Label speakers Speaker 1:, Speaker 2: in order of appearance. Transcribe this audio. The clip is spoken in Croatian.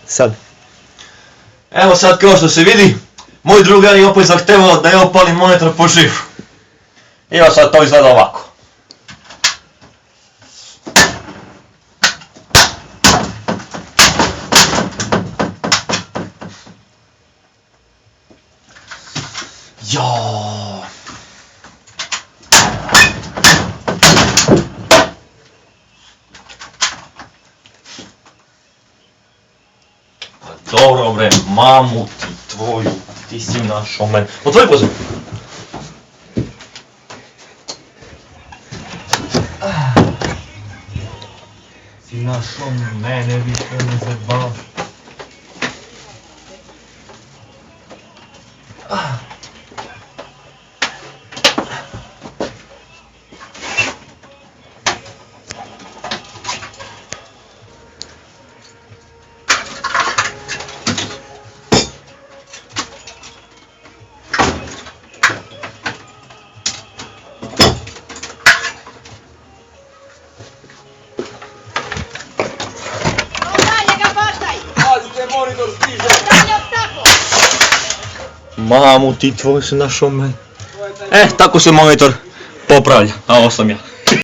Speaker 1: Sad.
Speaker 2: Evo sad kao što se vidi, moj drugar je opet zahtevao da ja opalim monitor po šifru. I evo sad to izgleda ovako. Jaaaa. Dobro bre, mamu ti tvoju, ti si našao mene. Otvori poziv. Si našao mene, više ne zajebavaš. Monitor stiže! Mamu ti tvoj si našao mene. Tako se monitor popravlja, a ovo sam ja.